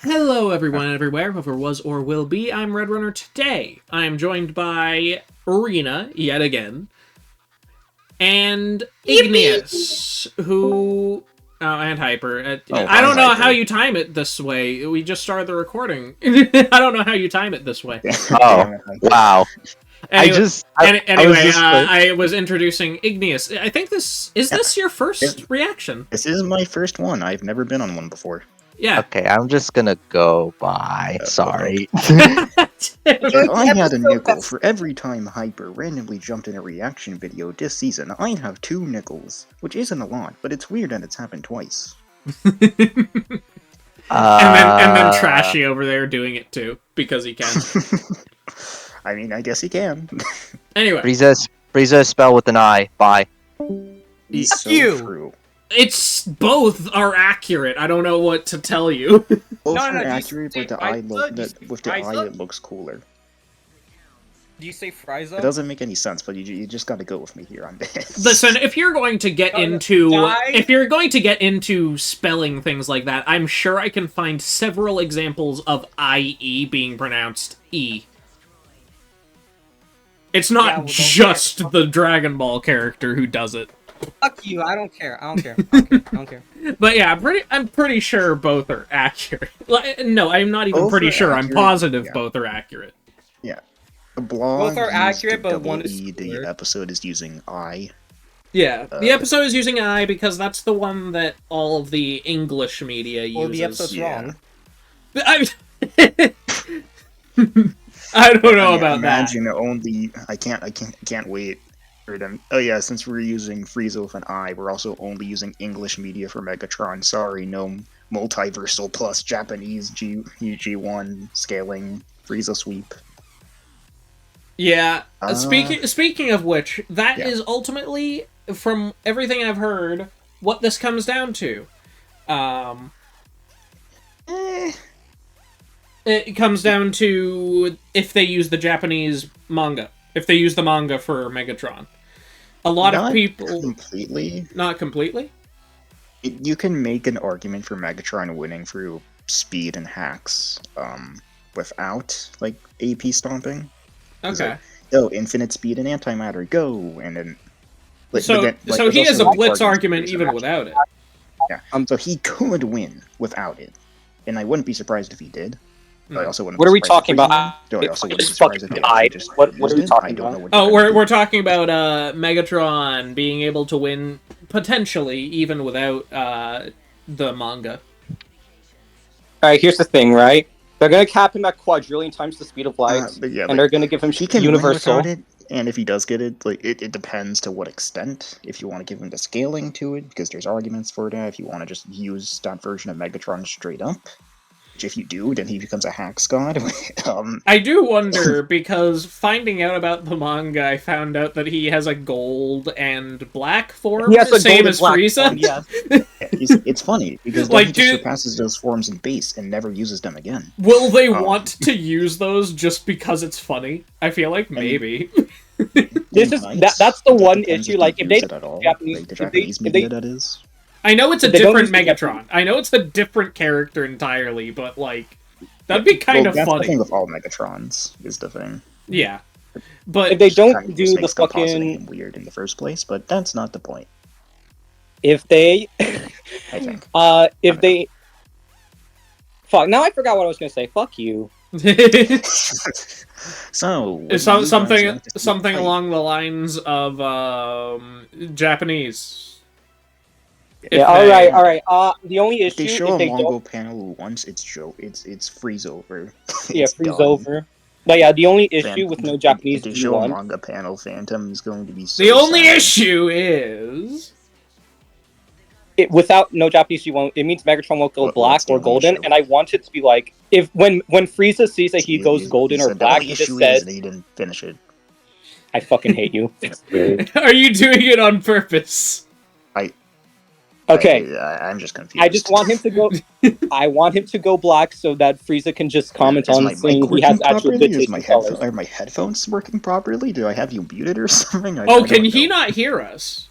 Hello everyone everywhere, whoever was or will be, I'm Redrunner. Today, I'm joined by Arena, yet again, and Igneous, who... Oh, and Hyper. I don't know how you time it this way. We just started the recording. I don't know how you time it this way. Oh, wow. Anyway, I was introducing Igneous. I think this... Is this your first reaction? This is my first one. I've never been on one before. Yeah. Okay, I'm just gonna go by. Sorry. If I had a nickel for every time Hyper randomly jumped in a reaction video this season, I'd have 2 nickels, which isn't a lot, but it's weird that it's happened twice. And then Trashy over there doing it too, because he can. I mean, I guess he can. Anyway. Frieza spell with an I. Bye. He's so true. It's both are accurate. I don't know what to tell you. Both are accurate, but the eye with the eye it looks cooler. Do you say Frieza? It doesn't make any sense, but you just got to go with me here on this. Listen, if you're going to get into spelling things like that, I'm sure I can find several examples of IE being pronounced E. It's not just the Dragon Ball character who does it. Fuck you! I don't care. I don't care. But yeah, I'm pretty sure both are accurate. No, I'm not even pretty sure. I'm positive both are accurate. Yeah, the blog both are accurate, but one is the episode is using I. Yeah, the episode is using I because that's the one that all of the English media uses. Well, the episode's wrong. I don't know about imagine that. Only I can't wait. Oh yeah, since we're using Frieza with an I, we're also only using English media for Megatron. Sorry, no multiversal plus Japanese G1 scaling Frieza sweep. Yeah, speaking of which, that is ultimately, from everything I've heard, what this comes down to. It comes down to if they use the Japanese manga. If they use the manga for Megatron. A lot of people... Not completely? You can make an argument for Megatron winning through speed and hacks without, like, AP stomping. Okay. Like, infinite speed and antimatter, go! And then... So he has a blitz argument even without it. Yeah, so he could win without it. And I wouldn't be surprised if he did. I also wouldn't what are we talking about? I also wouldn't be surprised if he just what are we talking about? Oh, we're talking about Megatron being able to win, potentially, even without the manga. Alright, here's the thing, right? They're gonna cap him at quadrillion times the speed of light, and they're gonna give him universal. And if he does get it, like it depends to what extent. If you want to give him the scaling to it, because there's arguments for that. If you want to just use that version of Megatron straight up. If you do, then he becomes a hacks god. I do wonder, because finding out about the manga, I found out that he has a gold and black form, the same as Frieza. It's funny, because he just surpasses those forms in base and never uses them again. Will they want to use those just because it's funny? I feel like maybe. That's the one issue, like, if they... the Japanese media, that is. I know it's a different Megatron. I know it's a different character entirely, but, like, that'd be kind of funny. That's the thing with all Megatrons, is the thing. Yeah. But if they don't do the fucking... weird in the first place, but that's not the point. If they... I think. If they... Fuck, now I forgot what I was gonna say. Fuck you. Something along the lines of, Japanese. All right. The only issue if they show a Mongol panel once, it's freeze over. Freeze over. But yeah, the only issue with no Japanese if they show a manga panel, Phantom is going to be so the only issue is without no Japanese G1, it means Megatron won't go black or golden, and I want it to be like if when Frieza sees that he goes golden or black, he just says that he didn't finish it. I fucking hate you. Are you doing it on purpose? Okay, I'm just confused. I just want him to go. I want him to go black so that Frieza can just comment on saying he has actual good taste in colors. Are my headphones working properly? Do I have you muted or something? Can he not hear us?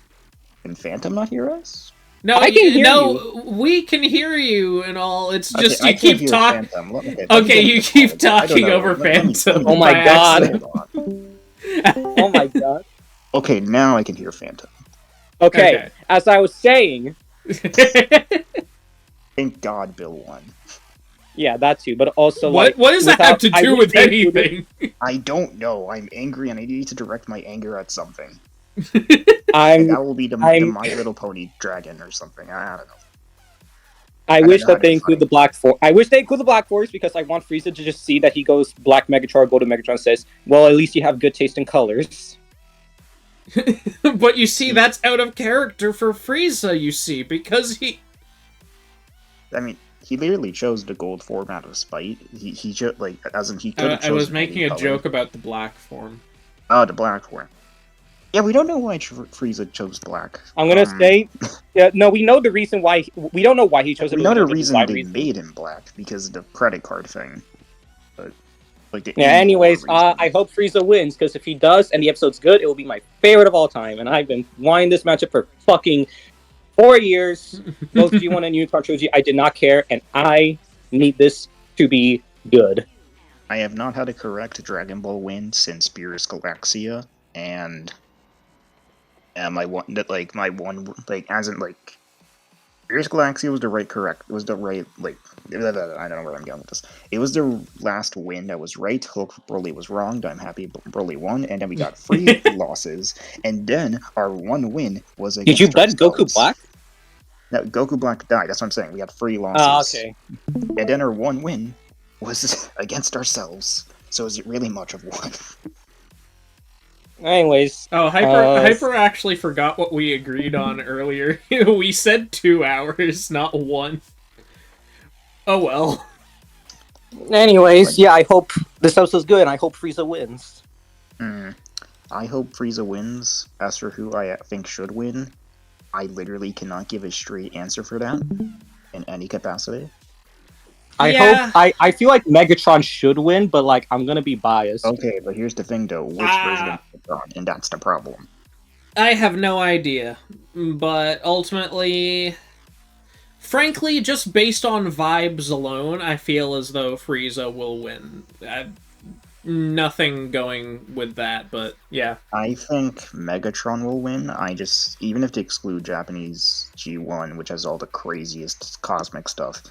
Can Phantom not hear us? No, I can hear no, we can hear you and all. It's just I you can't keep hear talking. Phantom. Okay, you keep talking over Let me- Phantom. Oh my by God. accident. Hold on. Oh my god. Okay, now I can hear Phantom. Okay, as I was saying, Thank God Bill won. yeah, that too, but also what does that have to I do wish with they included- anything? I don't know. I'm angry and I need to direct my anger at something. I'm That will be the I'm- My Little Pony dragon or something. I don't know. I don't wish know how that they to include fight. the Black Force. I wish they include the Black Force because I want Frieza to just see that he goes Black Megatron, Golden Megatron, says, well, at least you have good taste in colors. But you see, that's out of character for Frieza, you see, because he... I mean, he literally chose the gold form out of spite. He chose, like, as in he could have I was chosen making any a color. joke about the black form. Oh, the black form. Yeah, we don't know why Frieza chose black. I'm gonna say, no, we know the reason why. We don't know why he chose it. We but know the know reason design they reason. made him black because of the credit card thing. But like, the Yeah. in-war Anyways, reason. I hope Frieza wins because if he does and the episode's good, it will be my favorite of all time. And I've been wanting this matchup for fucking 4 years. Both G1 and Unicorn Trilogy, I did not care, and I need this to be good. I have not had a correct Dragon Ball win since Beerus Galaxia, and my one as in like Beerus Galaxia was the right I don't know where I'm going with this. It was the last win that was right. Hulk Broly was wrong. I'm happy Broly won, and then we got 3 losses, and then our one win was against. Did you bet Goku ourselves. Black? No, Goku Black died. That's what I'm saying. We had 3 losses. Ah, okay. And then our one win was against ourselves. So is it really much of one? Anyways, Oh, Hyper actually forgot what we agreed on earlier. We said 2 hours, not 1. Oh well. Anyways, yeah, I hope this episode's good, and I hope Frieza wins. I hope Frieza wins. As for who I think should win, I literally cannot give a straight answer for that in any capacity. I feel like Megatron should win, but like I'm gonna be biased. Okay, but here's the thing though, which version of Megatron, and that's the problem. I have no idea, but ultimately, frankly, just based on vibes alone, I feel as though Frieza will win. Nothing going with that, but yeah. I think Megatron will win. Even if they exclude Japanese G1, which has all the craziest cosmic stuff,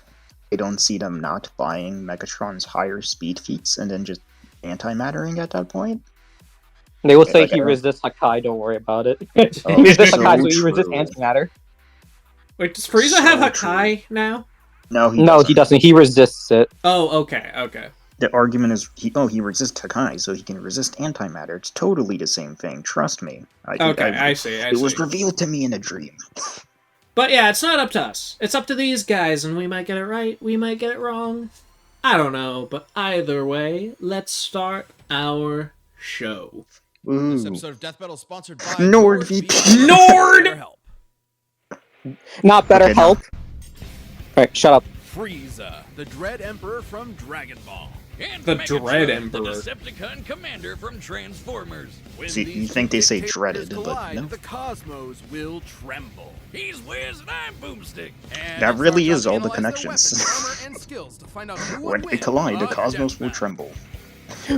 I don't see them not buying Megatron's higher speed feats and then just antimattering at that point. They will say like, he I don't- resists Hakai, don't worry about it. Oh, he resists so Hakai, so he resists true. antimatter. Wait, does Frieza So have true. Hakai now? No, He doesn't. He resists it. Oh, okay. The argument is he resists Hakai, so he can resist antimatter. It's totally the same thing. Trust me. I see. It was revealed to me in a dream. But yeah, it's not up to us. It's up to these guys, and we might get it right, we might get it wrong. I don't know, but either way, let's start our show. This Ooh. episode of Death Battle is sponsored by NordVPN. Nord! Not better Okay, help. Alright, shut up. Frieza, the Dread Emperor from Dragon Ball. And The Megatron, Dread Emperor. the Decepticon commander from Transformers. When See, these you think they say dictators dreaded, but collide, no. The cosmos will tremble. He's Wiz and I'm Boomstick. And That it's really our is job to all the analyze their connections. weapons, armor, and skills to find out who When would they win collide, the a cosmos will death tremble.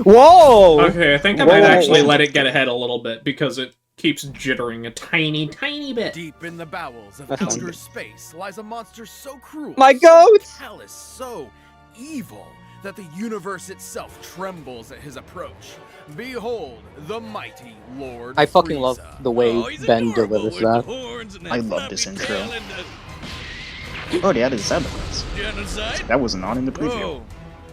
Whoa! Okay, I think I Whoa, might whoa, actually whoa. let it get ahead a little bit, because it keeps jittering a tiny bit. Deep in the bowels of That's fine. outer space lies a monster so cruel, My so goat! callous, so evil that the universe itself trembles at his approach. Behold, the mighty Lord I fucking Frieza. love the way he's Ben adorable delivers with that. the horns and I that love this floppy intro. tail and the Oh, they added sound effects. genocide. That was not in the preview.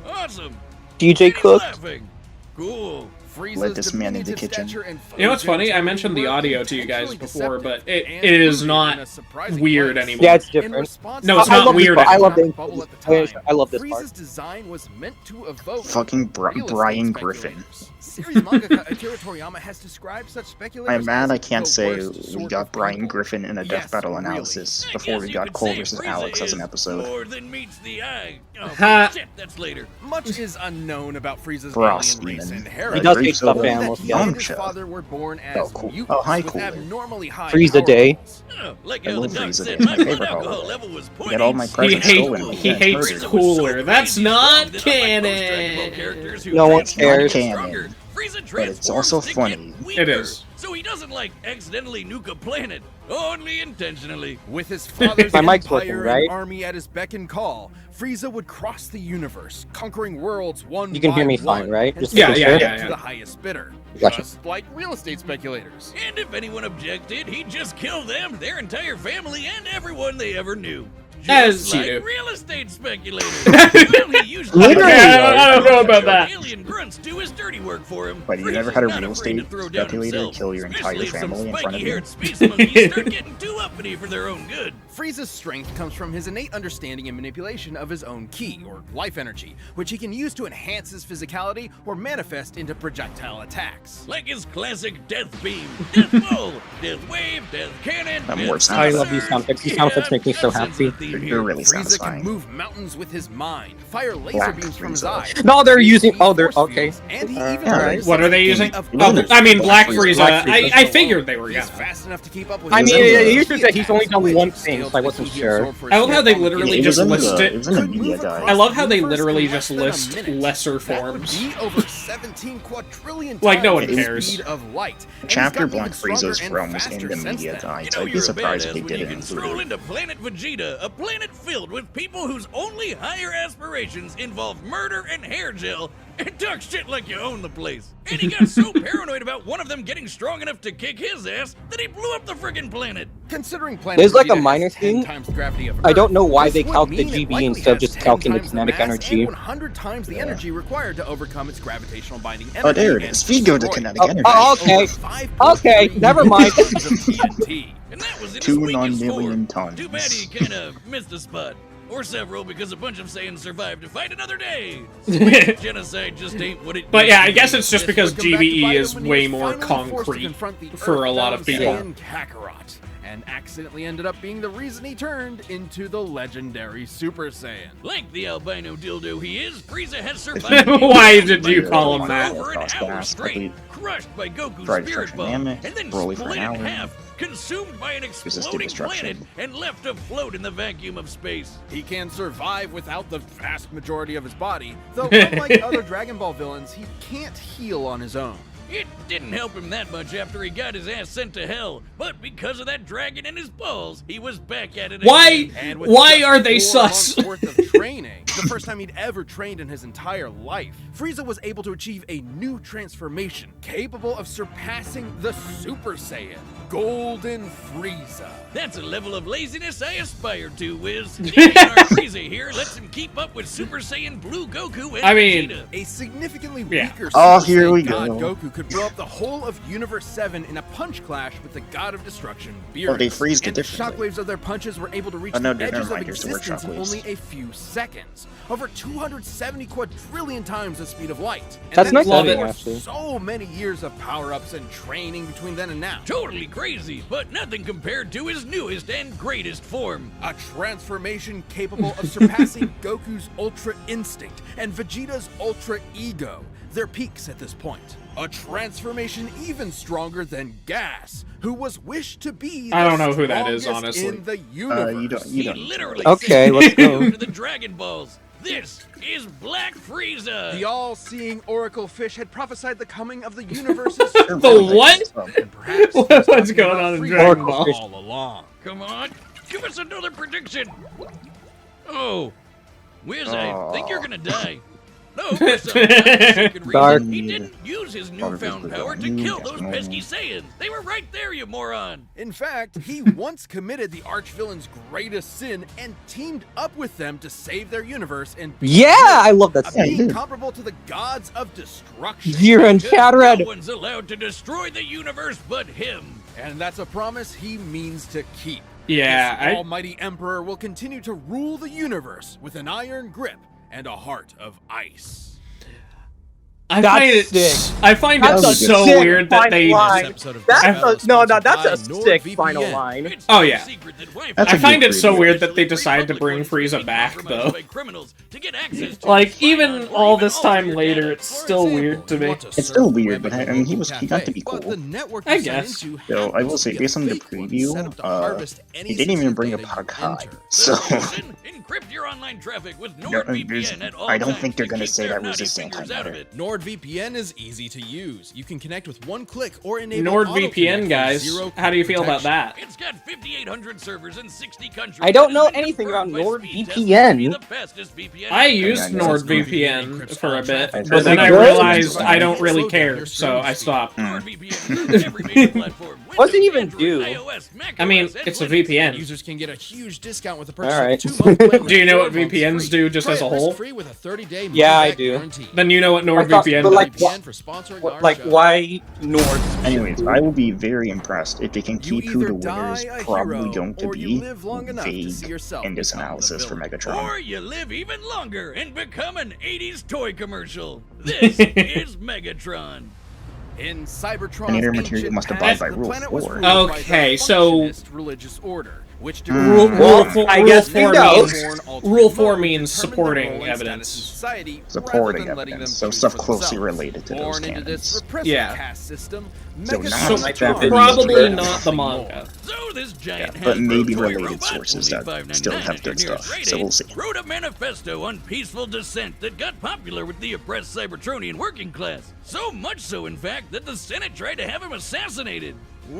Whoa, awesome. DJ And he's Cook. laughing. Cool. Let this man in the kitchen. You know what's funny? I mentioned the audio to you guys before, but it is not weird anymore. Yeah, it's different. No, it's I not love weird this part. I anymore. love the I love this part. Frieza's design was meant to evoke Fucking Brian real estate Griffin. speculators. Series mangaka Akira Toriyama has described such speculators. I'm mad as I can't the say worst we sort got of Brian people. Griffin in a Yes, death battle really. analysis I before guess we you got could Cole say versus Frieza Alex as an is episode. More than meets the eye. Oh, Ha. shit, that's later. Much is unknown about Frieza's Frost alien race Demon. and He He heritage. doesn't take so stuffed animals. He Yum and Yeah. his Yamcha. father were born as Oh, cool. mutants Oh, hi, with Cooler. abnormally high Frieza power Day. levels. Like I how the love doc Frieza said Day. my My blood favorite alcohol holiday. level was Get all my 0.86. presents stolen. He Yeah, hates murdered. Cooler. That's not canon. No one cares. Canon. But it's also funny. It is. So he doesn't like accidentally nuke a planet, only intentionally. With his father's My mic's empire working, and right? army at his beck and call, Frieza would cross the universe, conquering worlds one You can by hear me one, fine, right? and Just Yeah, sell yeah, them yeah, to yeah. the highest bidder, Gotcha. just like real estate speculators. And if anyone objected, he'd just kill them, their entire family, and everyone they ever knew. As Just you like do. real estate speculators. Well, he usually Literally, I don't know about that. Alien grunts do his dirty work for him. But you never Frieza's had a not real afraid to estate throw down speculator himself, kill your entire especially if some family in front of you? spiky-haired space monkeys start getting too uppity for their own good. Frieza's strength comes from his innate understanding and manipulation of his own ki, or life energy, which he can use to enhance his physicality or manifest into projectile attacks. Like his classic Death Beam, Death Ball, Death Wave, Death Cannon, That Death more sound I effects. love these sound effects. These sound effects make me so that sets happy. the theme They're here. really Frieza can satisfying. move mountains with his mind, fire laser Black beams from his Frieza. eyes. No, they're using. create Oh, they're force okay. fields, And he even Yeah, learns What are they the using? of Oh, others. I mean, Black Frieza. Black Frieza. I figured they were, He's yeah. fast enough to keep up with I his mean, own you speed. said he's only done Scale one to thing, the so I wasn't heat he sure. absorbed for I love his how they atomic literally It just was in list the- it. it was in the Could media move guide. across I love how they the universe literally in just less than a list minute. lesser That would forms. be over 17 quadrillion Like, no times one the cares. speed of light. And he's Chapter gotten Black even stronger Frieza's and from was in faster the since media then. guide, You so know I'd be you're a surprised if badass they when did you it can stroll include. into Planet Vegeta, a planet filled with people whose only higher aspirations involve murder and hair gel, and talk shit like you own the place. And he got so paranoid about one of them getting strong enough to kick his ass that he blew up the friggin' planet. Considering planet There's like a Vegeta has minor 10 thing. times the gravity of I don't Earth, know why this they would calc the mean it GB likely instead of has just 10 calcing the times kinetic mass energy. And 100 times the Yeah. energy required to overcome its gravitational binding energy. Oh, there it and is. Vigo the destroy kinetic Oh, energy. oh, okay. over 5.3 Okay, never mind. tons of TNT. And that was in his 2 weakest non-million form. tons. Too bad he kinda missed a spot. Or several, because a bunch of Saiyans survived to fight another day. Space genocide just ain't what it But used yeah, to I guess be. it's just This because would come back to GBE bite is him when he way was more finally forced to concrete confront the for a lot of Earthbound people. Saiyan Kakarot, and accidentally ended up being the reason he turned into the legendary Super Saiyan. Like the albino dildo he is, Frieza has survived. Why did you call him for that? over an Cross hour gas, straight, complete crushed by Goku's fried spirit destruction bomb, mammoth, and then Broly for split an in hour. half, consumed by an Resisted exploding destruction. planet, and left afloat in the vacuum of space. He can survive without the vast majority of his body, though unlike other Dragon Ball villains, he can't heal on his own. It didn't help him that much after he got his ass sent to hell, but because of that dragon in his balls, he was back at it Why? again. And with Why just are they 4 sus? months worth of training, the first time he'd ever trained in his entire life, Frieza was able to achieve a new transformation capable of surpassing the Super Saiyan, Golden Frieza. That's a level of laziness I aspire to, Wiz. Even our Frieza here lets him keep up with Super Saiyan Blue Goku and I mean- Vegeta. A significantly Yeah. weaker Oh, Super here Saiyan we God go. Goku could blow up the whole of Universe 7 in a punch clash with the God of Destruction, Beerus. Oh, they freezed it and the differently. shockwaves of their punches were able to reach Oh, no, the never edges of mind, here's the existence in workshop only waves. a few seconds. Over 270 quadrillion times the speed of light. And That's that nice is having, before actually. so many years of power-ups and training between then and now. Totally crazy, but nothing compared to his newest and greatest form. A transformation capable of surpassing Goku's Ultra Instinct and Vegeta's Ultra Ego, their peaks at this point. A transformation even stronger than Gas, who was wished to be the I don't know who that is, strongest honestly. in the universe. You don't. He literally Okay, said let's go. to the Dragon Balls. This is Black Frieza. The all-seeing Oracle Fish had prophesied the coming of the universe's The what? and perhaps What's going on in Frieza Dragon Ball? all along. Come on, give us another prediction. Oh, Wiz, I think you're gonna die. No, for some godforsaken Dark. reason, he didn't use his newfound power to kill those pesky Saiyans. They were right there, you moron. In fact, he once committed the archvillain's greatest sin and teamed up with them to save their universe and Yeah, I love that a scene. being comparable to the gods of destruction. You're in Because Shattered. no one's allowed to destroy the universe but him. And that's a promise he means to keep. Yeah, This I, almighty emperor will continue to rule the universe with an iron grip and a heart of ice. I That's find it. sick. I find That's it a so sick weird that they. line. Episode of That's Battle a, no, sponsored that's a by sick NordVPN. final line. It's Oh, no yeah. secret that Wi-Fi That's a I find good it so preview. weird that they decided to Public bring ones Frieza being back, compromised though. by criminals to get access to Like, firearm even or all even this time altered later, data. it's For still example, weird to you me. want to It's surf still the weird, web but at I your mean, he local got to be cafe, but cool. the network I you sign guess. into So I will happens say, to be a based on the fake one preview, set up to harvest any it didn't even sensitive bring up data Hug you High. enter. So Solution, encrypt your online traffic with NordVPN at all I don't times think they're to gonna keep say their that naughty resistant fingers out of antimatter. it. NordVPN is easy to use. You can connect with one click or enable auto-connect NordVPN, with guys. zero How do you feel about protection. that? It's got 5,800 servers in 60 countries. I don't and know has been anything confirmed about by speed testers NordVPN. to be the fastest VPN I out there. used Yeah, NordVPN for a bit, Is but it then I good? realized I Slow don't really down care, your so I streaming stopped. NordVPN is on every major platform. What's it Windows, even Android, do? iOS, Mac I mean, OS, and it's a Linux. VPN. Users can get a huge discount with a All right. purchase of 2 months plan Do you know with what 4 months VPNs free. do just Try as a it whole? risk-free with a 30-day Yeah, I money-back do. guarantee. Then you know what I thought- NordVPN but does. like, VPN for sponsoring our Like, show. why Nord? Anyways, I will be very impressed if they can You keep who either the winner is die a probably hero, going to or you be live long enough to see vague yourself in this become the analysis for villain. Megatron. Or you live even longer and become an 80s toy commercial. This is Megatron. In Cybertron's Any other ancient material must abide past, by the Rule planet was 4. ruled by the Okay, so- functionist religious order, which Rule, Mm. rule, Well, four, I rule guess four we know. means Rule 4 means determined their supporting role and status evidence. in society, Supporting rather than letting evidence, them so choose stuff for closely themselves. related to those Born into this canons. repressive Yeah. caste system, So Megatron not was Japanese born Probably Japan. not the manga. So this giant Yeah, but Hasbro maybe toy related robot, sources only that still $5.99 have at your good stuff, nearest Rite so we'll Aid, see. wrote a manifesto on peaceful dissent that got popular with the oppressed Cybertronian working class. So much so, in fact, that the Senate tried to have him assassinated.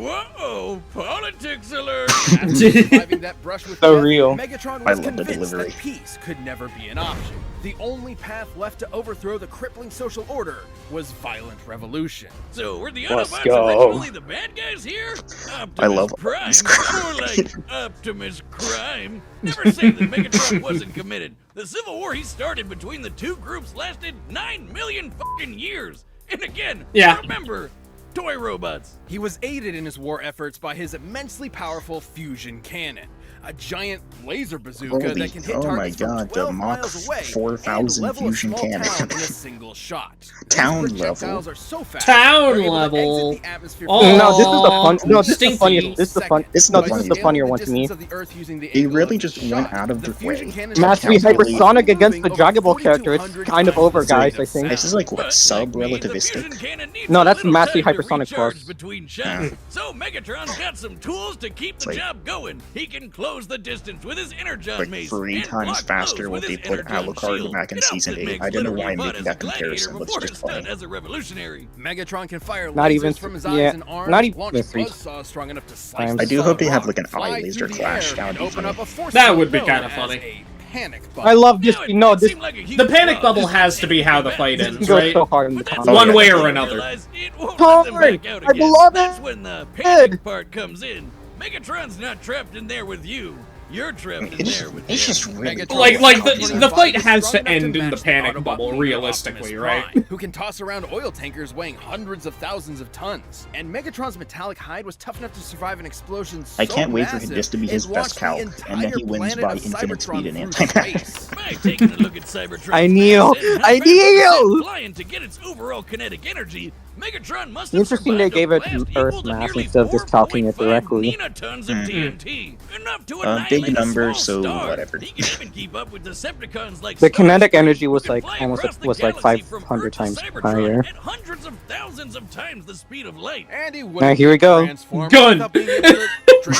Whoa! Politics alert! After surviving that brush with So death, real. Megatron I was love the convinced delivery. that peace could never be an option. The only path left to overthrow the crippling social order was violent revolution. So were the Let's Autobots go. originally the bad guys here? Optimus I love Prime. this More like Optimus Crime. Never say that Megatron wasn't committed. The civil war he started between the two groups lasted 9 million fucking years. And again, Yeah. remember, toy robots. He was aided in his war efforts by his immensely powerful fusion cannon, a giant laser bazooka Holy- that can hit oh my targets from God, the 12 Mach miles away 4000 and level a fusion small cannon. town in a single shot. Town These projectiles level. are so fast, Town they're able to level. exit the atmosphere Oh, for No, this is the fun. No, this is the stinky. funnier. This is the fun. This is No, the this is the funnier funnier the one to me. distance of the Earth using the They angle really of the just went shot. out of The the fusion way. cannon Mastery is capable of hypersonic against the moving Dragon Ball over character. It's 4,200 kind of times over, the guys. speed I of think. This is like what, But sub like me, the relativistic? fusion cannon needs No, a that's little mastery time to hypersonic recharge plus. between shots. So Megatron's got some tools to keep the like- job going. He can close the distance with his energon Like mace. 3 and times block faster blows what with they his put energon Alucard shield. back in It Season outfit 8. makes I don't know literally why I'm fought making as that a gladiator comparison. Let's before just his stunt play. as a revolutionary. Megatron can fire Not lasers even- from his yeah, eyes and arms, not even launch a three buzzsaw strong enough to slice times. the I do solid hope they have, rock, like, an fly eye laser through the clash. air, That would and be open funny. up a force That field would be known kinda as funny. a panic I bubble. love this. Now, No, it this seemed like a huge The panic flaw. bubble has to be how the fight this ends, goes right? so hard in the But that's comments. One when way they or another. realize it won't let them Hard! back out I again. love That's it! when the panic part comes in. Megatron's not trapped in there with you. You're trapped in It's, there with it's him. just really Megatron cool. Like, the Optimus fight is has strong to enough end in the match panic Autobot bubble, leader realistically, Optimus right? Prime, who can toss around oil tankers weighing hundreds of thousands of tons. And Megatron's metallic hide was tough enough to survive an explosion so I can't wait for massive, this to be his it best launched the calc, and then he entire wins planet by of infinite Cybertron speed and through antimatter. space. By taking a look at Cybertron, I kneel. I kneel. flying to get its overall kinetic energy. Megatron must Interesting they gave it Earth mass instead of just talking it directly. Tons of TNT, enough to Big annihilate a numbers, small so star. whatever. He can even keep up with Decepticons like The kinetic Starscream, energy was who can like fly almost across the was like galaxy from 500 Earth to times Cybertron higher. at hundreds of thousands of times the speed of light. And he Now, here we go. Gun.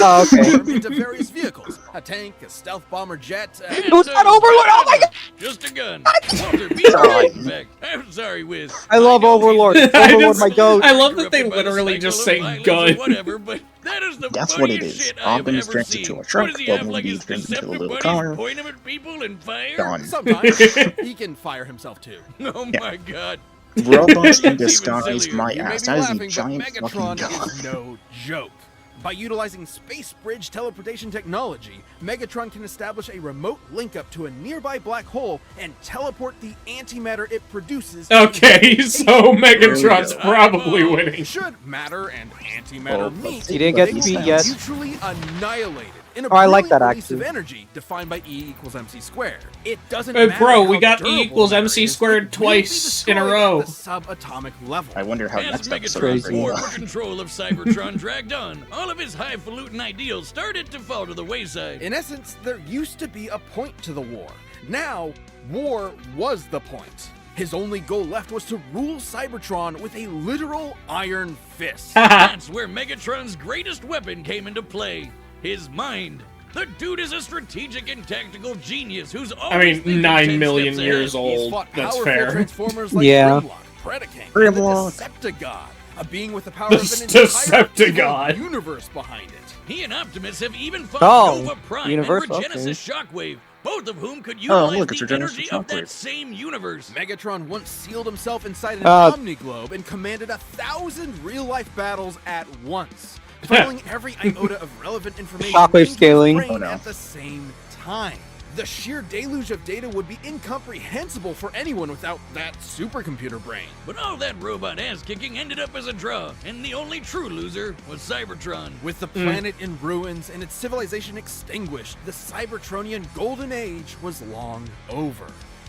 Oh, okay. into various vehicles, a tank, a stealth bomber jet. And, It was not Overlord! Oh my god! Just a gun. Walter, be right back. I'm sorry, Wiz. I love know Overlord. he's- Overlord, my goat. I love that they Interrupted by the literally just cycle say of violence gun. or Whatever, but that is the That's what it funniest is. shit I have Optimus ever turns seen. into a What truck, does he have, Bumblebee like his turns into a Deceptive little buddies car. point him at people and fire? Done. Sometimes he can fire himself too. Oh Yeah. my god. Robots in Even disguise, sillier. my You may ass. be That is a laughing, but giant fucking Megatron gun. is no joke. By utilizing space bridge teleportation technology, Megatron can establish a remote link up to a nearby black hole and teleport the antimatter it produces. Okay, so Megatron's There probably winning. Should matter and antimatter Oh, meet, He didn't get they speed will be yet. mutually annihilated in a Oh, I like brilliant that, release of actually. energy defined by E equals MC squared. It doesn't Hey, matter bro, we how got E durable equals matter MC is, squared it will be twice in a destroyed row. at the subatomic level. I wonder how As next episode Megatron's will war go. for control of Cybertron dragged on, all of his highfalutin ideals started to fall to the wayside. In essence, there used to be a point to the war. Now, war was the point. His only goal left was to rule Cybertron with a literal iron fist. That's where Megatron's greatest weapon came into play, his mind. The dude is a strategic and tactical genius who's always I mean, thinking 9 10 million steps years ahead. He's old. fought That's powerful fair. Transformers like Yeah. Grimlock, Predaking, and the Grimlock. Decepticon, a being with the power The of an entire Decepticon. evil universe behind it. He and Optimus have even fought Oh, Nova Prime universe, and Regenesis okay. Shockwave, both of whom could Oh, utilize look, it's the Regenesis energy of that Shockwave. same universe. Megatron once sealed himself inside an Uh, Omniglobe and commanded 1,000 real-life battles at once, funneling every iota of relevant information Shockwave into his scaling. brain Oh, no. at the same time. The sheer deluge of data would be incomprehensible for anyone without that supercomputer brain. But all that robot ass-kicking ended up as a draw, and the only true loser was Cybertron. With the planet in ruins and its civilization extinguished, the Cybertronian Golden Age was long over.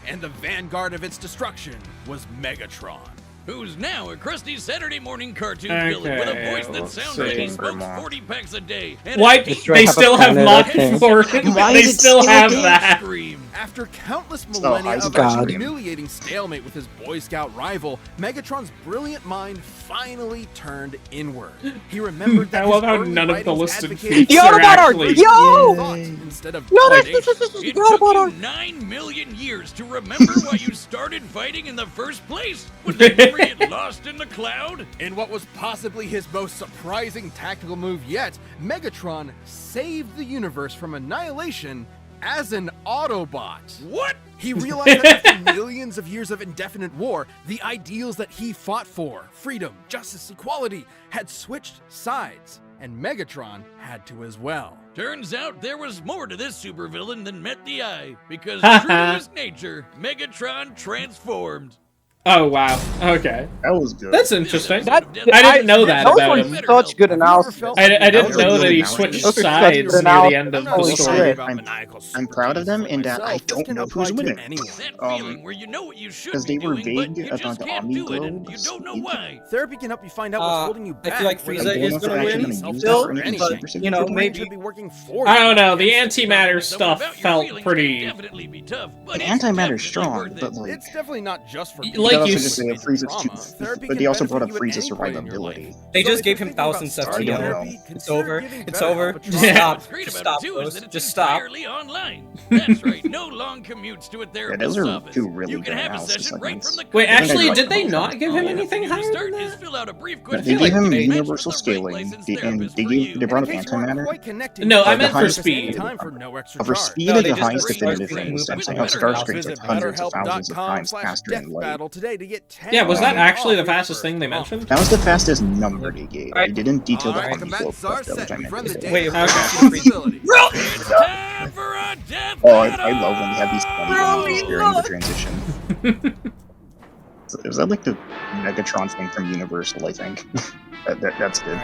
And the vanguard of its destruction was Megatron. Who's now a crusty Saturday morning cartoon Okay, villain with a voice that let's sounds see. like he smokes Vermont. 40 packs a day. And Why? a Destroy They half a still have planet, mod okay. for it. Why They is it still still have a game? that. scream. After countless So, millennia Isaac of God. humiliating stalemate with his Boy Scout rival, Megatron's brilliant mind finally turned inward. He remembered that I love his how early none of the writings listed advocated feats The are Autobot art! actually... Yo! thought instead of No, that's domination. It the took Autobot you art. 9 million years to remember why you started fighting in the first place? Would they never get lost in the cloud? In what was possibly his most surprising tactical move yet, Megatron saved the universe from annihilation as an Autobot. What? He realized that after millions of years of indefinite war, the ideals that he fought for, freedom, justice, equality, had switched sides, and Megatron had to as well. Turns out there was more to this supervillain than met the eye, because true to his nature, Megatron transformed. Oh, wow. Okay. That was good. That's interesting. That- I didn't know that Those about were him. such good analysis. I didn't was know really that he good switched analysis. sides near the end of the Holy story. shit. I'm proud of them in that I don't know who's winning. That Um, feeling where you know what you should because be they were doing, but vague you about just the can't do it, and you Omniglobes. don't know why. Therapy can help you find out what's holding you I back. feel like whether Frieza the is bonus gonna action use self-doubt that or for any anything. super you know, Your brain maybe- should be working for I you. don't know. The And antimatter so stuff about your felt feelings pretty... can definitely be tough, but The it's antimatter's definitely strong, worth it. but like, It's definitely not just for Like people they you also with just say trauma. Frieza's too, Therapy but can they also benefit brought up you at Frieza's any point in your life. survivability. They So just if gave you're him thinking about 1,000 steps starting to go. therapy, It's consider over. giving It's BetterHelp over. a Just try. stop. What's great Just about stop, it too is Rose. that it's Just stop. entirely online. That's right, no long commutes to a Yeah, therapist's those are office. two really You good can have a analysis session right segments. from the Wait, I think actually, I did they like not them. give him All you have to anything do to higher start than is that? fill out a brief They questionnaire gave him and match universal with the right scaling, licensed and therapist they for gave you. they brought up In case you aren't antimatter. quite connecting, No, you I can meant have for a speed. time for no extra For charge. speed No, of they the just highest started definitive screen things, I'm with saying better star help. screens like Visit hundreds of thousands of times faster than light. BetterHelp.com/deathbattle today to get 10 Yeah, was that off actually the your fastest first thing they month. mentioned? That was the fastest number they gave. They Alright. didn't detail the Alright, combat Omniglove czar stuff, though, which I set. We've run meant the to Wait, say. okay. facility. It's time for a death Oh, I battle! love when they have these funny things during the transition. So, is that like the Megatron thing from Universal, I think? That's good.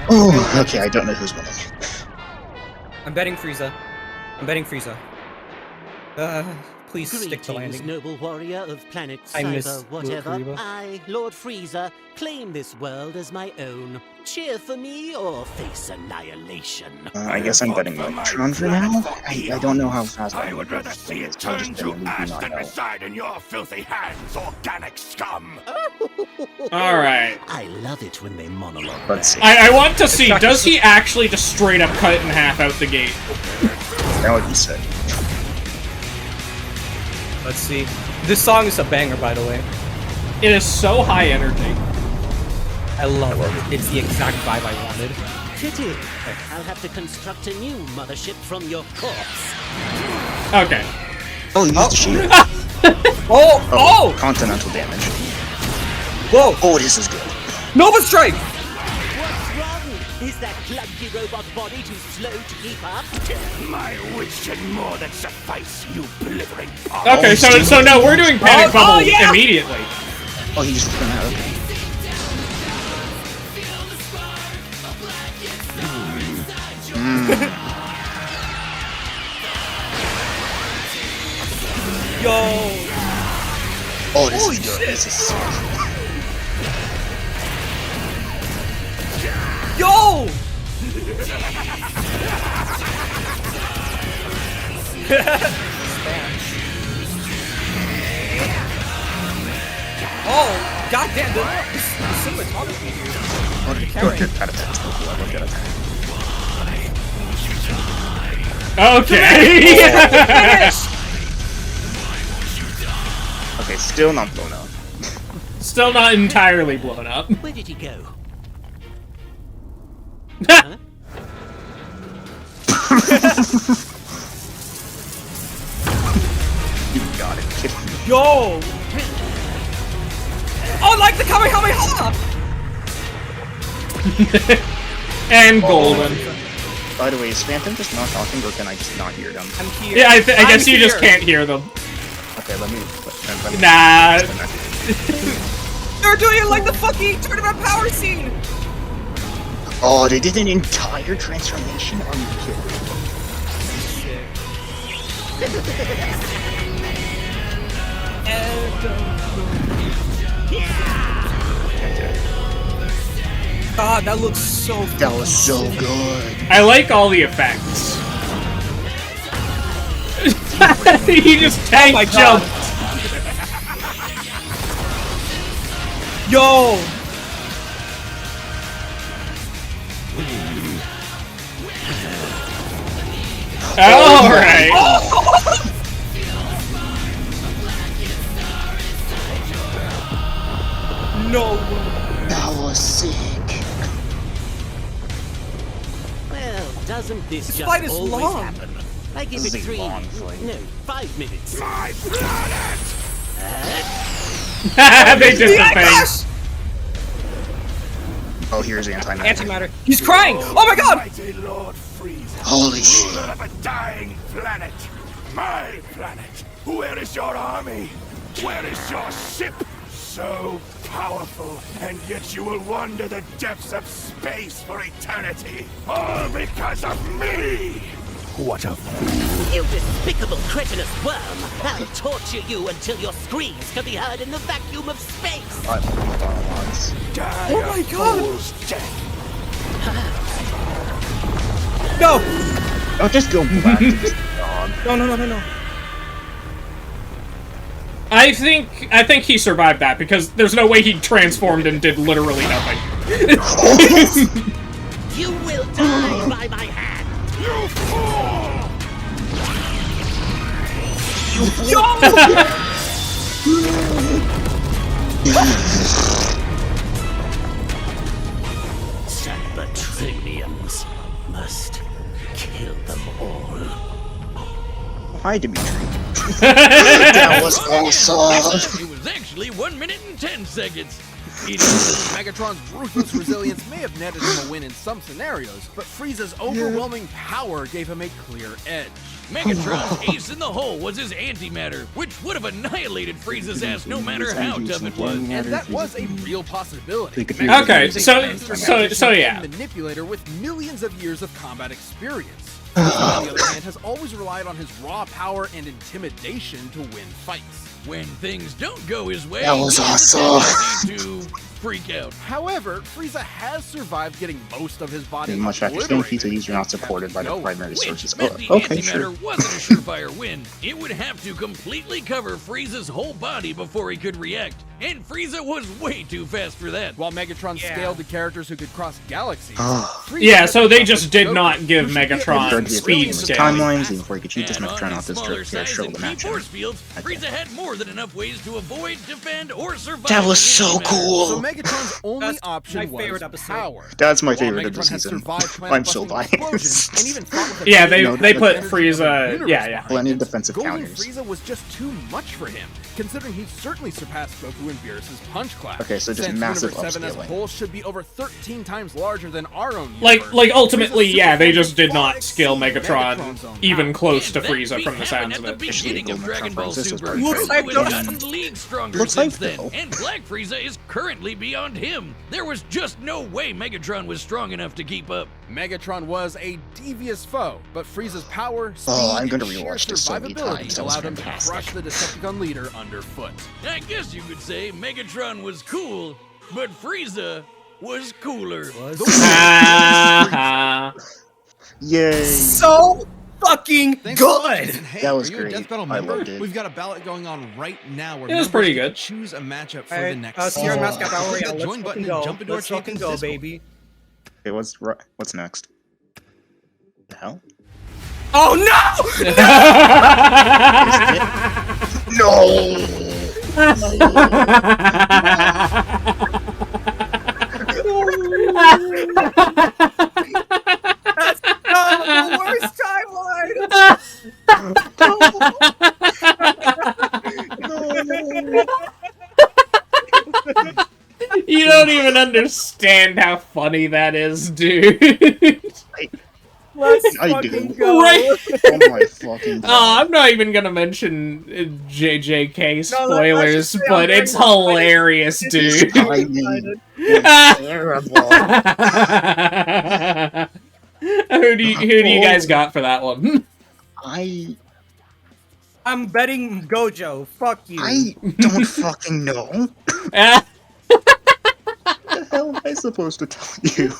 Oh, okay, I don't know who's winning. I'm betting Frieza. I'm betting Frieza. Please stick to Greetings, landing. noble warrior of planet I miss Cyber whatever. Lord Frieza. I, Lord Frieza, claim this world as my own. Cheer for me or face annihilation. I guess I'm betting Megatron for now. I don't know how fast I would rather see it turn to ash and reside in your filthy hands, organic scum! Alright. I love it when they monologue. Let's see. I want to see, does he actually just straight up cut it in half out the gate? That would be sick. Let's see. This song is a banger, by the way. It is so high energy. I love it. It's the exact vibe I wanted. Pity. I'll have to construct a new mothership from your corpse. Okay. Oh, he used the shield. Oh! Continental damage. Whoa! Oh, this is good. Nova Strike! What's wrong? Is that clunky robot body too slow to keep up? My wits should more than suffice, you blithering pog. Okay, so no, we're doing Panic Bubble yeah! immediately. Oh, he just ran out. Okay. Yo! Oh, this Holy is good. shit. This is so Yo! Oh, goddamn! The cinematography here. Oh, that attack's so cool. I love that attack. Okay. Okay, still not blown up. Still not entirely blown up. Where did he go? You got it, kid. Yo! Oh, like the Kamehameha! And golden. By the way, is Phantom just not talking, or can I just not hear them? I'm here. Yeah, I guess I'm you just here. can't hear them. Okay, let me Nah. They're doing it like the fucking tournament power scene! Oh, they did an entire transformation? Are you kidding? God, that looks so That was so good. I like all the effects. He just tank my God. jumped. Yo! All right. No way. That was sick. Well, doesn't this This just fight is always long. happen? I give This it is a 3, long fight. no, 5 minutes. My planet! They did the my thing. gosh! Oh, here's antimatter. Antimatter. He's crying! Oh my god! Mighty Lord Frieza. Holy shit. Ruler of a dying planet. My planet. Where is your army? Where is your ship? So powerful, and yet you will wander the depths of space for eternity. All because of me! What a You despicable cretinous worm! I'll torture you until your screams can be heard in the vacuum of space! I love these dialogues. die Oh my a God. fool's death. No! Oh, just go back to this dog. No. I think he survived that because there's no way he transformed and did literally nothing. You will die by my hand! You fool! Cybertronians must kill them all. Hi, Dimitri. That was awesome. It was actually 1 minute and 10 seconds. Megatron's ruthless resilience may have netted him a win in some scenarios, but Frieza's overwhelming power gave him a clear edge. Megatron's ace in the hole was his antimatter, which would have annihilated Frieza's ass no matter how tough it was. And that was a real possibility. Okay, so yeah. Manipulator with millions of years of combat experience. On the other hand, has always relied on his raw power and intimidation to win fights. When things don't go his way, That was he has a awesome. tendency to freak out. However, Frieza has survived getting most of his body Much after staying obliterated. pizza, these are not supported by the No, primary Which sources. meant Oh, the okay, antimatter sure. wasn't a surefire win. It would have to completely cover Frieza's whole body before he could react, and Frieza was way too fast for that. While Megatron scaled to characters who could cross galaxies. Oh. Frieza Yeah, so they had just to did Goku, not give who should be Megatron able to speed use scale. Timelines, even before you could cheat this And Megatron on off this smaller trip, size show and the key match. force fields, Okay. Frieza had more than enough ways to avoid, defend, or survive. That was the so antimatter. cool. So Megatron's only That's option my was favorite episode. power. That's my While favorite of the Megatron had season. survived planet I'm so busting explosions and even biased. fought with a Yeah, billion they put energy Frieza- universe yeah. behind Plenty him, of defensive Golden counters. Frieza was just too much for him, considering he certainly surpassed Goku and Beerus' punch class. Okay, so just Since massive Universe 7 as a upscaling. whole should be over 13 times larger than our own Like universe. ultimately, Frieza's yeah, they super just did far not scale exceed Megatron Megatron's own even power. close to And that Frieza beat from the sounds of happened it. at the beginning of Dragon Ball This was Super. pretty Looks crazy. like Frieza was those- just a league stronger Looks since like then, though. and Black Frieza is currently beyond him. There was just no way Megatron was strong enough to keep up. Megatron was a devious foe, but Frieza's power, speed, I'm gonna and sheer rewatch this so many times. survivability That was allowed him to fantastic. crush the Decepticon leader underfoot. I guess you could say Megatron was cool, but Frieza was cooler. Ah, Yay! So fucking Thanks for good. watching. And hey, That was are you a great. Death Battle I member? loved it. We've got a ballot going on right now where It was members pretty get to good. choose a matchup for Alright, the next see you in Oh. Mascot Hour. Click Yeah, that let's join button fucking and go. jump into our Let's fucking champions go, Discord. baby. Okay, what's next? The hell? Oh That's the worst timeline. you don't even understand how funny that is, dude. Let's I fucking do. go. Right. Oh my fucking god. I'm not even gonna mention JJK No, spoilers, let's just say I'm but very it's excited. hilarious, dude. Tiny. Terrible. Who do you guys got for that one? I'm betting Gojo. Fuck you. I don't fucking know. Ah, What the hell am I supposed to tell you?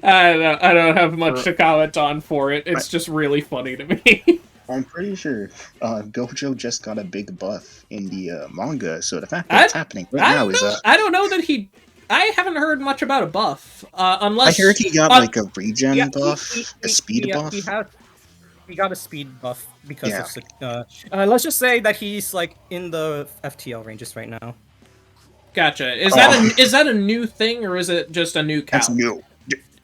I don't have much to comment on for it. It's just really funny to me. I'm pretty sure Gojo just got a big buff in the manga, so the fact that it's happening right now is I don't know that he. I haven't heard much about a buff, I unless heard he got like a regen Yeah, buff, a speed buff. He got a speed buff because Yeah. of let's just say that he's like in the FTL ranges right now. Gotcha. Is that a new thing or is it just a new cow? That's new.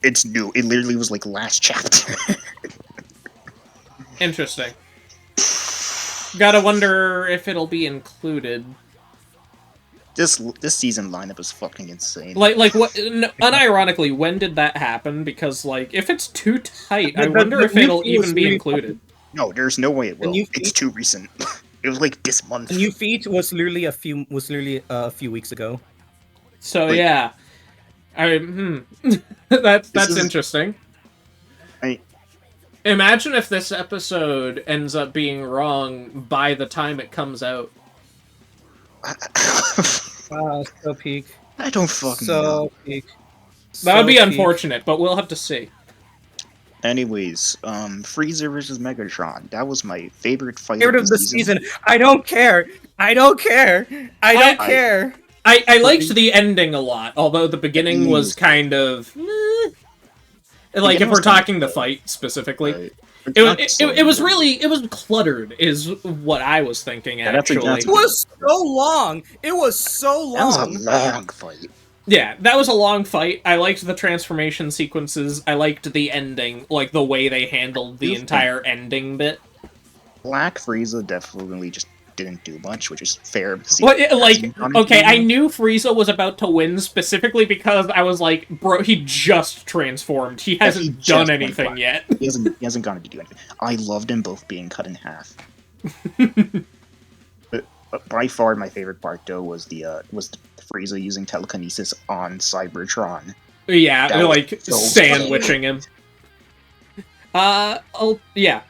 It's new. It literally was like last chapter. Interesting. Gotta wonder if it'll be included. This season lineup is fucking insane. Like what? Unironically, when did that happen? Because like, if it's too tight, I wonder if it'll even be included. No, there's no way it will. new It's too recent. It was like this month. The new feat was literally a few weeks ago. So Like- yeah, that's is- interesting. Imagine if this episode ends up being wrong by the time it comes out. So peak. I don't fucking know. So peak. That would be So peak. unfortunate, but we'll have to see. Anyways, Frieza versus Megatron. That was my favorite fight Favorite of the season. I don't care. I don't care. I don't care. I liked the ending a lot, although the beginning was kind of... Like, if we're talking the fight, specifically. Right. It was really... It was cluttered, is what I was thinking, actually. It was so long. It was so long. That was a long fight. Yeah, that was a long fight. I liked the transformation sequences. I liked the ending, like the way they handled the entire ending bit. Black Frieza definitely just didn't do much, which is fair. Well, okay, I knew Frieza was about to win specifically because I was like, bro, he just transformed. He hasn't done anything yet. He hasn't gone to do anything. I loved them both being cut in half. but by far, my favorite part though was Frieza using telekinesis on Cybertron. Yeah, That was like so sandwiching him. Yeah.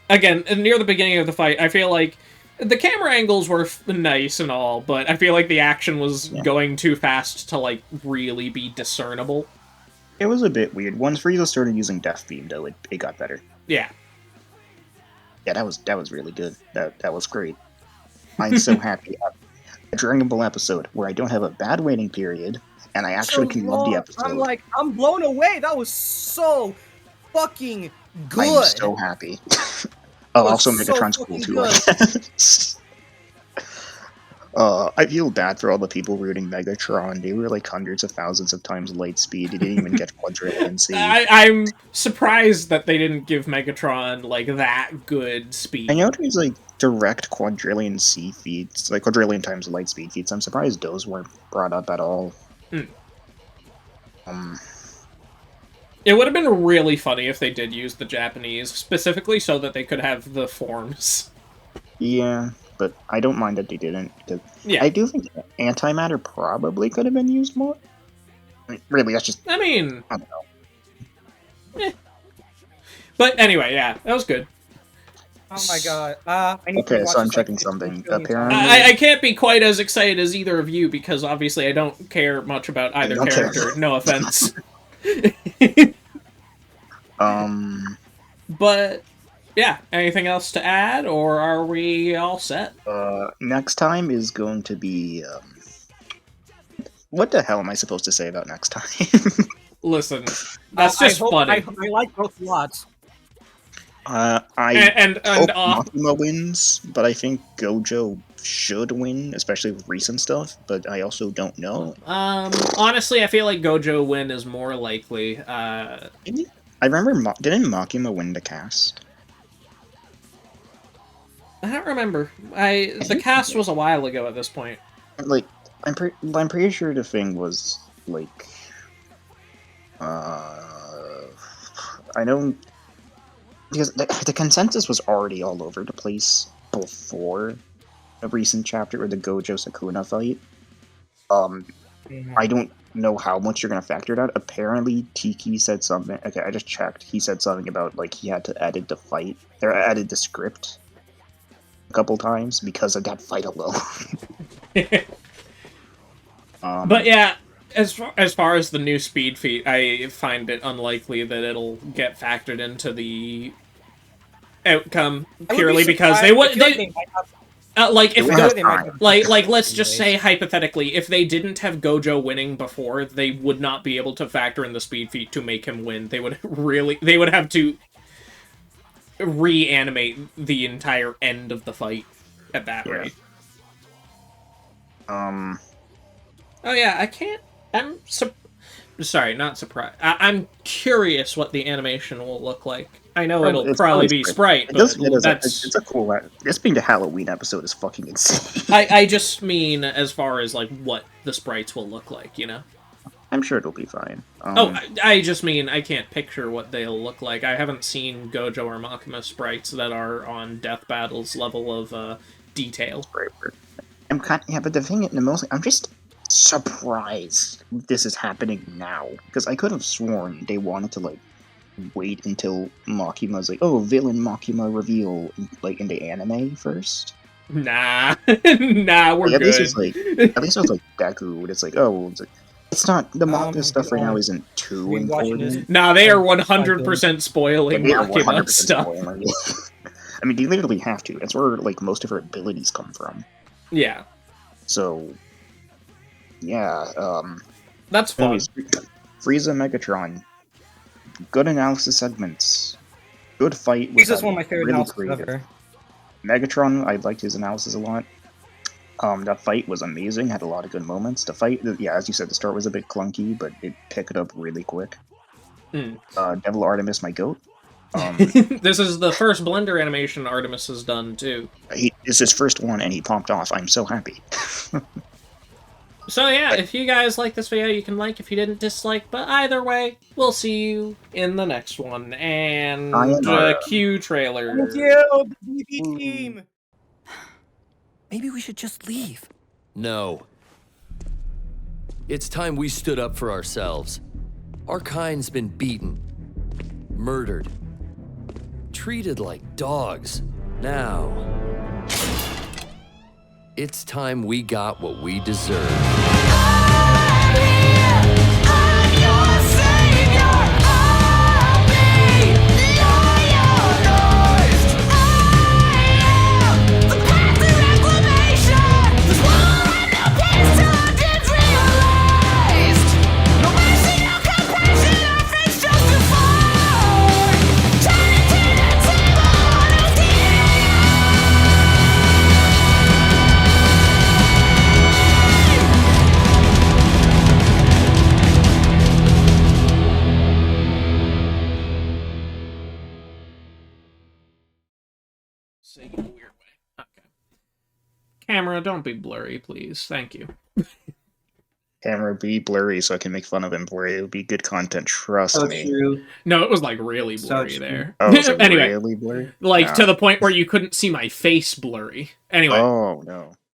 Again, near the beginning of the fight, I feel like the camera angles were nice and all, but I feel like the action was going too fast to like really be discernible. It was a bit weird. Once Frieza started using Death Beam, though, it got better. Yeah. Yeah, that was really good. That was great. I'm so happy. A Dragon Ball episode where I don't have a bad waiting period, and I actually can love the episode. I'm blown away. That was so fucking good. I'm so happy. Oh, also so Megatron's cool fucking too. good. I feel bad for all the people rooting Megatron. They were like hundreds of thousands of times light speed. They didn't even get quadrillion C. I'm surprised that they didn't give Megatron like that good speed. I know there's like direct quadrillion C feats, like quadrillion times light speed feats. I'm surprised those weren't brought up at all. It would have been really funny if they did use the Japanese, specifically so that they could have the forms. Yeah, but I don't mind that they didn't, because Yeah. I do think antimatter probably could have been used more. I mean, really, that's just... I mean... I don't know. But anyway, yeah, that was good. Oh my god. I need to Okay, watch so I'm this, checking like, something. 50 million Apparently... times. I can't be quite as excited as either of you, because obviously I don't care much about either don't care. character, no offense. But, yeah, anything else to add, or are we all set? Next time is going to be, what the hell am I supposed to say about next time? Listen, that's just funny. I like both lots. I And hope off. Makima wins, but I think Gojo should win, especially with recent stuff, but I also don't know. Honestly, I feel like Gojo win is more likely. I remember, didn't Makima win the cast? I don't remember. The cast was a while ago at this point. Like, I'm pretty sure the thing was, like, I know, because the consensus was already all over the place before a recent chapter with the Gojo Sakuna fight. I don't know how much you're gonna factor that. Apparently, Tiki said something. Okay, I just checked. He said something about like he had to edit the fight or edit the script a couple times because of that fight alone. But yeah, as far as the new speed feat, I find it unlikely that it'll get factored into the outcome purely because they would. Like if let's just say hypothetically, if they didn't have Gojo winning before, they would not be able to factor in the speed feat to make him win. They would have to reanimate the entire end of the fight at that rate. Oh yeah, I can't. Sorry, not surprised. I'm curious what the animation will look like. I know it'll probably be Sprite, but it's a cool. This being the Halloween episode is fucking insane. I just mean as far as like what the sprites will look like, you know. I'm sure it'll be fine. I just mean I can't picture what they'll look like. I haven't seen Gojo or Makima sprites that are on Death Battle's level of detail. Right. But the thing, I'm just surprised this is happening now because I could have sworn they wanted to like wait until Makima's like, oh, villain Makima reveal like in the anime first. Nah, we're good. At least it's like Deku. It's like, oh, it's not the manga stuff right now isn't too important. Nah, they are 100% spoiling Makima stuff. I mean, they literally have to. That's where like most of her abilities come from. Yeah. So, yeah. That's fun. Anyways, Frieza Megatron. Good analysis segments. Good fight. This is one of my favorite analysis ever. Megatron, I liked his analysis a lot. That fight was amazing. Had a lot of good moments. The fight, yeah, as you said, the start was a bit clunky, but it picked it up really quick. Devil Artemis, my goat. This is the first Blender animation Artemis has done, too. It's his first one, and he popped off. I'm so happy. So yeah, if you guys like this video, you can like if you didn't dislike, but either way, we'll see you in the next one. And cue trailer. Thank you, the BB team! Maybe we should just leave. No. It's time we stood up for ourselves. Our kind's been beaten, murdered, treated like dogs. Now, it's time we got what we deserve. Camera, don't be blurry, please. Thank you. Camera be blurry so I can make fun of him for it. It would be good content, trust So me. true. No, it was like really So blurry true. there. Oh, is it Anyway, really blurry? like No. to the point where you couldn't see my face blurry. Anyway, Oh, no.